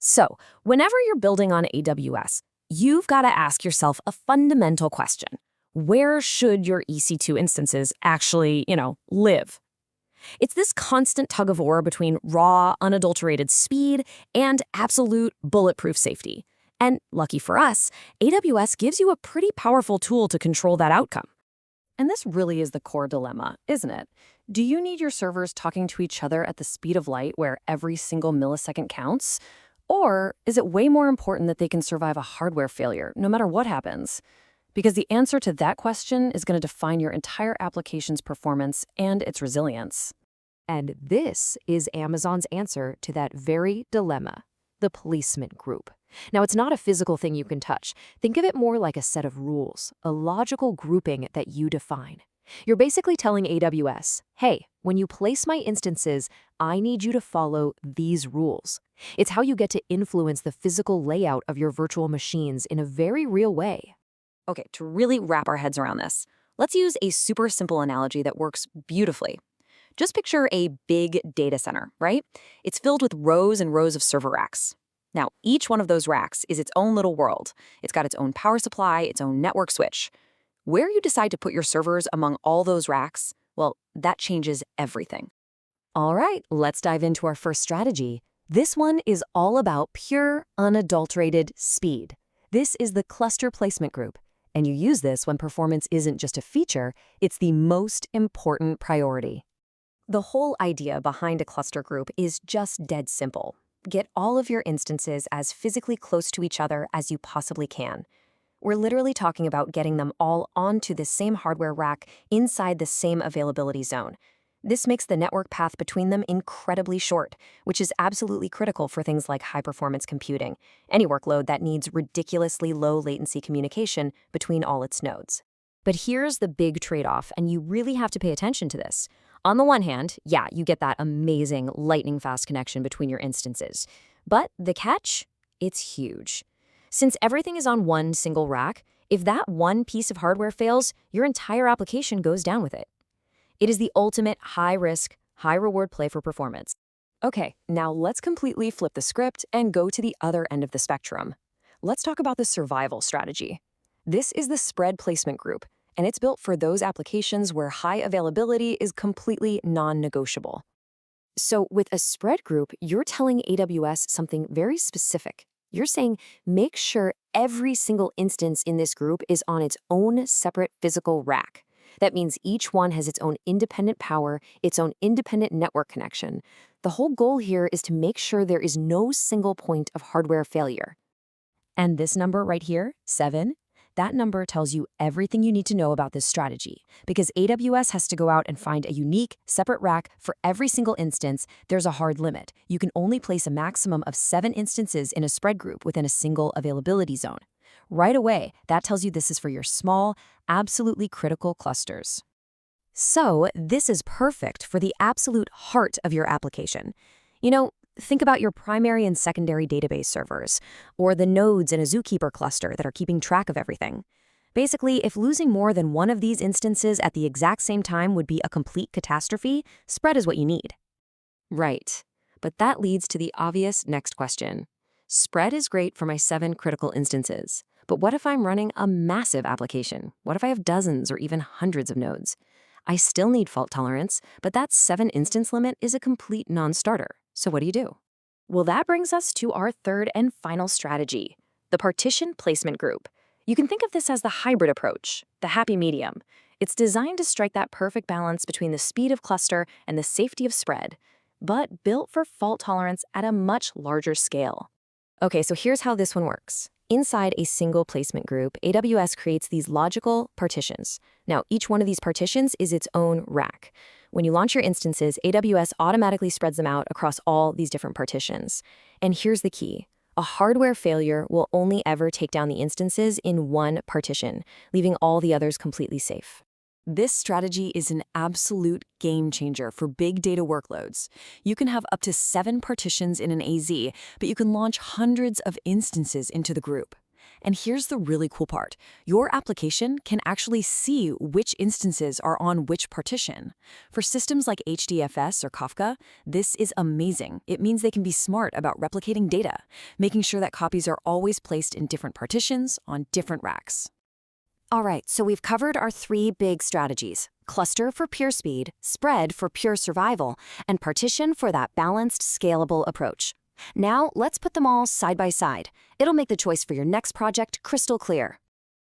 So, whenever you're building on AWS, you've got to ask yourself a fundamental question. Where should your EC2 instances actually, live? It's this constant tug of war between raw, unadulterated speed and absolute bulletproof safety. And lucky for us, AWS gives you a pretty powerful tool to control that outcome. And this really is the core dilemma, isn't it? Do you need your servers talking to each other at the speed of light where every single millisecond counts? Or is it way more important that they can survive a hardware failure, no matter what happens? Because the answer to that question is going to define your entire application's performance and its resilience. And this is Amazon's answer to that very dilemma, the placement group. Now, it's not a physical thing you can touch. Think of it more like a set of rules, a logical grouping that you define. You're basically telling AWS, hey, when you place my instances, I need you to follow these rules. It's how you get to influence the physical layout of your virtual machines in a very real way. Okay, to really wrap our heads around this, let's use a super simple analogy that works beautifully. Just picture a big data center, right? It's filled with rows and rows of server racks. Now, each one of those racks is its own little world. It's got its own power supply, its own network switch. Where you decide to put your servers among all those racks, well, that changes everything. All right, let's dive into our first strategy. This one is all about pure, unadulterated speed. This is the cluster placement group, and you use this when performance isn't just a feature, it's the most important priority. The whole idea behind a cluster group is just dead simple. Get all of your instances as physically close to each other as you possibly can. We're literally talking about getting them all onto the same hardware rack inside the same availability zone. This makes the network path between them incredibly short, which is absolutely critical for things like high-performance computing, any workload that needs ridiculously low latency communication between all its nodes. But here's the big trade-off, and you really have to pay attention to this. On the one hand, yeah, you get that amazing lightning-fast connection between your instances. But the catch? It's huge. Since everything is on one single rack, if that one piece of hardware fails, your entire application goes down with it. It is the ultimate high-risk, high-reward play for performance. Okay, now let's completely flip the script and go to the other end of the spectrum. Let's talk about the survival strategy. This is the spread placement group, and it's built for those applications where high availability is completely non-negotiable. So with a spread group, you're telling AWS something very specific. You're saying, make sure every single instance in this group is on its own separate physical rack. That means each one has its own independent power, its own independent network connection. The whole goal here is to make sure there is no single point of hardware failure. And this number right here, 7, that number tells you everything you need to know about this strategy. Because AWS has to go out and find a unique, separate rack for every single instance, there's a hard limit. You can only place a maximum of 7 instances in a spread group within a single availability zone. Right away, that tells you this is for your small, absolutely critical clusters. So, this is perfect for the absolute heart of your application. Think about your primary and secondary database servers, or the nodes in a Zookeeper cluster that are keeping track of everything. Basically, if losing more than one of these instances at the exact same time would be a complete catastrophe, spread is what you need. Right, but that leads to the obvious next question. Spread is great for my 7 critical instances, but what if I'm running a massive application? What if I have dozens or even hundreds of nodes? I still need fault tolerance, but that 7 instance limit is a complete non-starter. So what do you do? Well, that brings us to our third and final strategy, the partition placement group. You can think of this as the hybrid approach, the happy medium. It's designed to strike that perfect balance between the speed of cluster and the safety of spread, but built for fault tolerance at a much larger scale. Okay, so here's how this one works. Inside a single placement group, AWS creates these logical partitions. Now, each one of these partitions is its own rack. When you launch your instances, AWS automatically spreads them out across all these different partitions. And here's the key. A hardware failure will only ever take down the instances in one partition, leaving all the others completely safe. This strategy is an absolute game changer for big data workloads. You can have up to 7 partitions in an AZ, but you can launch hundreds of instances into the group. And here's the really cool part. Your application can actually see which instances are on which partition. For systems like HDFS or Kafka, this is amazing. It means they can be smart about replicating data, making sure that copies are always placed in different partitions on different racks. All right, so we've covered our three big strategies: cluster for pure speed, spread for pure survival, and partition for that balanced, scalable approach. Now, let's put them all side by side. It'll make the choice for your next project crystal clear.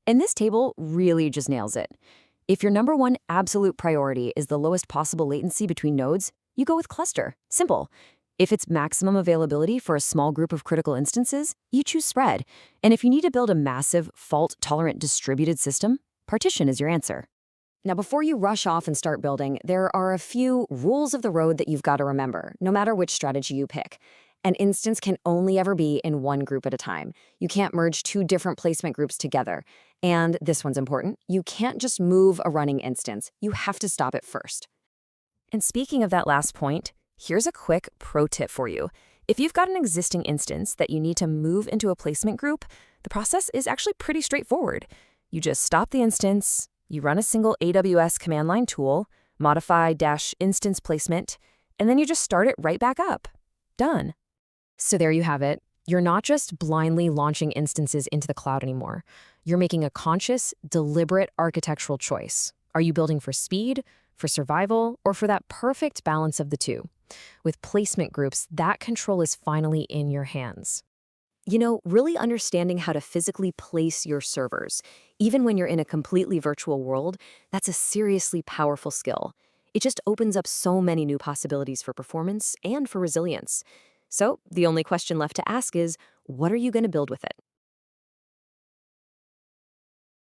And this table really just nails it. If your number one absolute priority is the lowest possible latency between nodes, you go with cluster. Simple. If it's maximum availability for a small group of critical instances, you choose spread. And if you need to build a massive, fault-tolerant distributed system, partition is your answer. Now, before you rush off and start building, there are a few rules of the road that you've got to remember, no matter which strategy you pick. An instance can only ever be in one group at a time. You can't merge two different placement groups together. And this one's important. You can't just move a running instance. You have to stop it first. And speaking of that last point, here's a quick pro tip for you. If you've got an existing instance that you need to move into a placement group, the process is actually pretty straightforward. You just stop the instance, you run a single AWS command line tool, modify-instance placement, and then you just start it right back up. Done. So there you have it. You're not just blindly launching instances into the cloud anymore. You're making a conscious, deliberate architectural choice. Are you building for speed, for survival, or for that perfect balance of the two? With placement groups, that control is finally in your hands. You know, really understanding how to physically place your servers, even when you're in a completely virtual world, that's a seriously powerful skill. It just opens up so many new possibilities for performance and for resilience. So the only question left to ask is, what are you going to build with it?